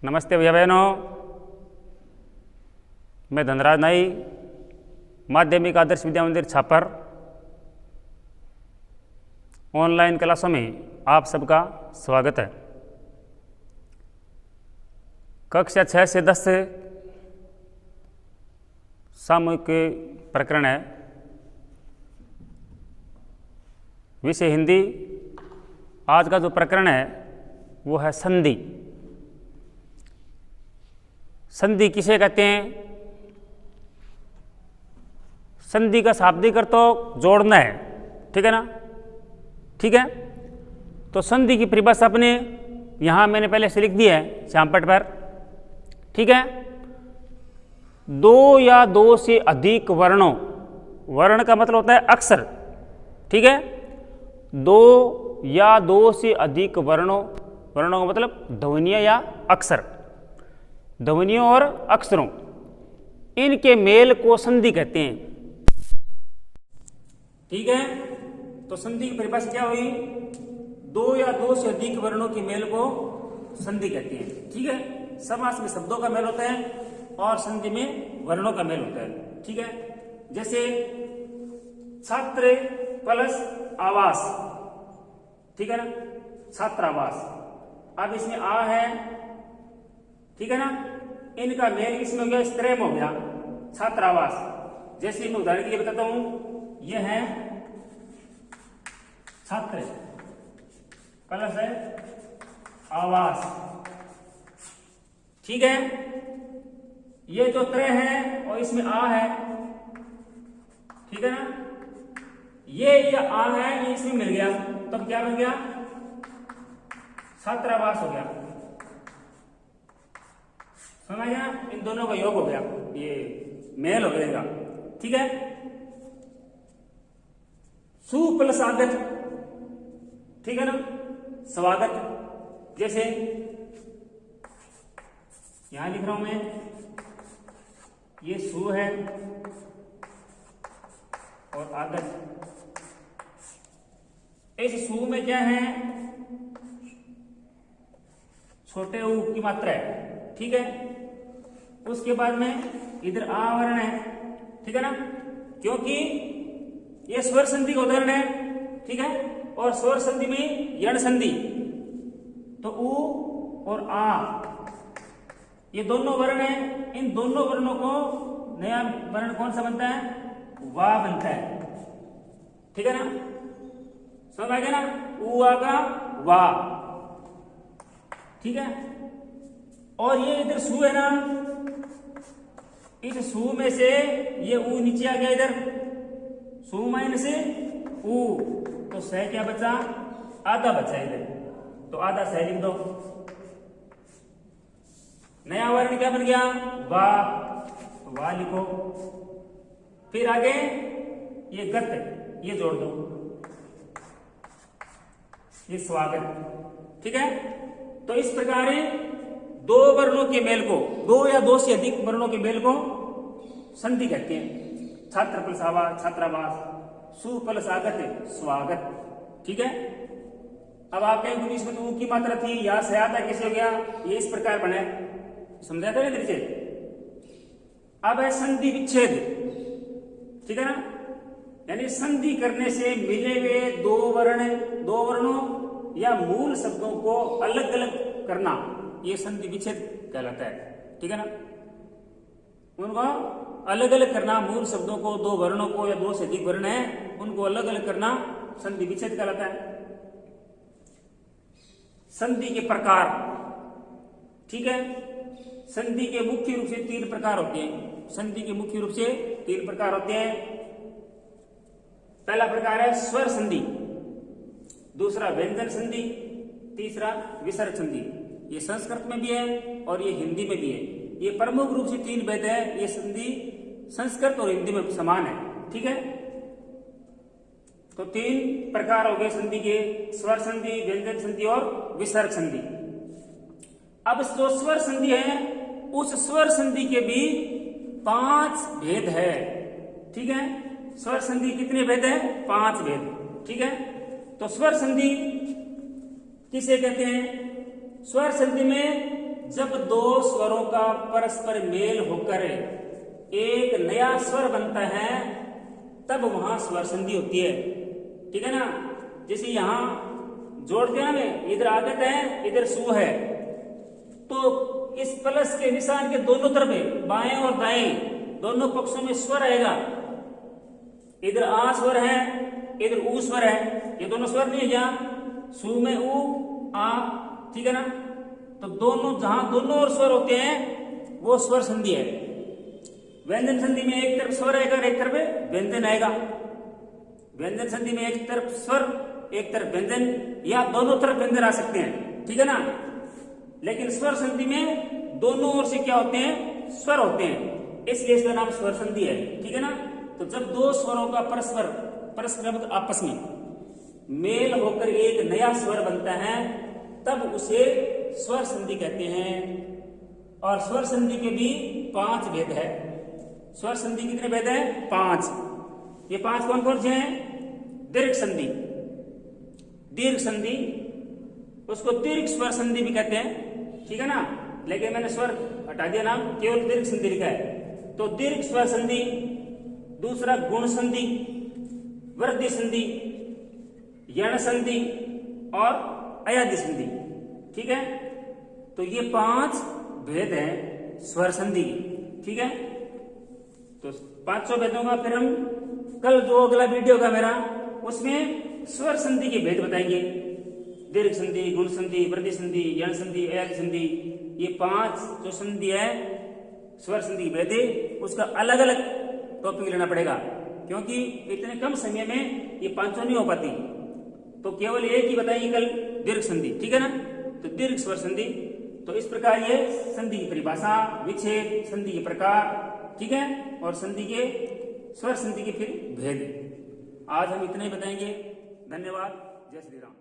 नमस्ते भैया बहनों, मैं धनराज नाई, माध्यमिक आदर्श विद्या मंदिर छापर ऑनलाइन क्लासों में आप सबका स्वागत है। कक्षा 6 से 10 से सामूहिक प्रकरण है, विषय हिंदी। आज का जो प्रकरण है वो है संधि। संधि किसे कहते हैं? संधि का शाब्दिक अर्थ तो जोड़ना है, ठीक है ना? ठीक है, तो संधि की परिभाषा अपने यहां मैंने पहले से लिख दी है श्यामपट पर, ठीक है। दो या दो से अधिक वर्णों, वर्ण का मतलब होता है अक्षर, ठीक है। दो या दो से अधिक वर्णों, वर्णों का मतलब ध्वनियां या अक्षर, ध्वनियों और अक्षरों, इनके मेल को संधि कहते हैं, ठीक है। तो संधि की परिभाषा क्या हुई? दो या दो से अधिक वर्णों के मेल को संधि कहते हैं, ठीक है। समास में शब्दों का मेल होता है और संधि में वर्णों का मेल होता है, ठीक है। जैसे छात्र प्लस आवास, ठीक है ना, छात्रावास। अब इसमें आ है, ठीक है ना, इनका मेल इसमें हो गया, स्त्रेम हो गया, छात्रावास। जैसे मैं उदाहरण के लिए बताता हूं, यह है छात्र प्लस है आवास, ठीक है। ये जो त्रय है और इसमें आ है, ठीक है ना, ये आ है, ये इसमें मिल गया, तब क्या बन गया? छात्रावास हो गया, समझ गया? इन दोनों का योग हो गया, ये मेल हो जाएगा, ठीक है। सु प्लस आगत, ठीक है ना, स्वागत। जैसे यहां लिख रहा हूं मैं, ये सु है और आगत। इस सु में क्या है? छोटे ऊ की मात्रा है, ठीक है। उसके बाद में इधर आवरण है, ठीक है ना, क्योंकि ये स्वर संधि का उदाहरण है, ठीक है। और स्वर संधि में यण संधि, तो ऊ और आ ये दोनों वर्ण है, इन दोनों वर्णों को नया वर्ण कौन सा बनता है? वा बनता है, ठीक है ना, समझ आ गया ना? ऊ आ का वा, ठीक है। और ये इधर सु है ना, इस सु में से ये ऊ नीचे आ गया, इधर सु माइनस ऊ, तो सह क्या बचा? आधा बचा इधर, तो आधा सह लिख दो। नया वर्ण क्या बन गया? वा, तो वा लिखो। फिर आगे ये गत, ये जोड़ दो, ये स्वागत, ठीक है। तो इस प्रकार दो वर्णों के मेल को, दो या दो से अधिक वर्णों के मेल को संधि कहते हैं। छात्र प्लस आवास छात्रावास, सु प्लस आगत स्वागत, ठीक है। अब आप कहेंगे इसमें तो ऊ की मात्रा थी, यहां से आता कैसे हो गया? ये इस प्रकार बने, समझा था ना? अब है संधि विच्छेद, ठीक है ना, यानी संधि करने से मिले हुए दो वर्णों या मूल शब्दों को अलग अलग करना, ये संधि विच्छेद कहलाता है, ठीक है ना। उनको अलग अलग करना, मूल शब्दों को, दो वर्णों को या दो से अधिक वर्ण है उनको अलग अलग करना संधि विच्छेद कहलाता है। संधि के प्रकार, ठीक है। संधि के मुख्य रूप से तीन प्रकार होते हैं। संधि के मुख्य रूप से तीन प्रकार होते हैं। पहला प्रकार है स्वर संधि, दूसरा व्यंजन संधि, तीसरा विसर्ग संधि। ये संस्कृत में भी है और ये हिंदी में भी है। ये प्रमुख रूप से तीन भेद है। ये संधि संस्कृत और हिंदी में समान है, ठीक है। तो तीन प्रकार हो गए संधि के, स्वर संधि, व्यंजन संधि और विसर्ग संधि। अब जो स्वर संधि है, उस स्वर संधि के भी 5 भेद है, ठीक है। स्वर संधि कितने भेद है? 5 भेद, ठीक है। तो स्वर संधि किसे कहते हैं? स्वर संधि में जब दो स्वरों का परस्पर मेल होकर एक नया स्वर बनता है तब वहां स्वर संधि होती है। ठीक है ना। जैसे यहां जोड़ते हैं हमें, इधर आगत है इधर सु है, तो इस प्लस के निशान के दोनों तरफ बाएं और दाएं दोनों पक्षों में स्वर आएगा। इधर आ स्वर है इधर ऊ स्वर है, ये दोनों स्वर नहीं है जहां सु में ऊ आ। ठीक है ना। तो दोनों जहां दोनों और स्वर होते हैं वो स्वर संधि है। व्यंजन संधि में एक तरफ स्वर आएगा और एक तरफ व्यंजन आएगा। व्यंजन संधि में एक तरफ स्वर एक तरफ व्यंजन, या दोनों तरफ व्यंजन आ सकते हैं। ठीक है ना। लेकिन स्वर संधि में दोनों ओर से क्या होते हैं, स्वर होते हैं, इसलिए इसका नाम स्वर संधि है। ठीक है ना। तो जब दो स्वरों का परस्पर आपस में मेल होकर एक नया स्वर बनता है तब उसे स्वर संधि कहते हैं। और स्वर संधि के भी 5 भेद है। स्वर संधि कितने भेद है? 5। ये 5 कौन कौन से हैं? दीर्घ संधि, दीर्घ संधि, उसको दीर्घ स्वर संधि भी कहते हैं। ठीक है ना। लेकिन मैंने स्वर हटा दिया, नाम केवल दीर्घ संधि लिखा है। तो दीर्घ स्वर संधि, दूसरा गुण संधि, वृद्धि संधि, यण संधि और अयादि संधि। ठीक है। तो ये 5 भेद हैं स्वर संधि। ठीक है। तो 500 भेदों का फिर हम कल जो अगला वीडियो का मेरा उसमें स्वर संधि के भेद बताएंगे। दीर्घ संधि, गुण संधि, वृद्धि संधि, यण संधि, अयादि संधि, ये 5 जो संधि है स्वर संधि भेद है, उसका अलग अलग टॉपिक लेना पड़ेगा, क्योंकि इतने कम समय में ये 500 नहीं हो पाती। तो केवल एक ही बताएंगे कल, दीर्घ संधि। ठीक है ना। तो दीर्घ स्वर संधि। तो इस प्रकार ये संधि की परिभाषा, विच्छेद, संधि के प्रकार, ठीक है, और संधि के स्वर संधि के फिर भेद। आज हम इतना ही बताएंगे। धन्यवाद। जय श्री राम।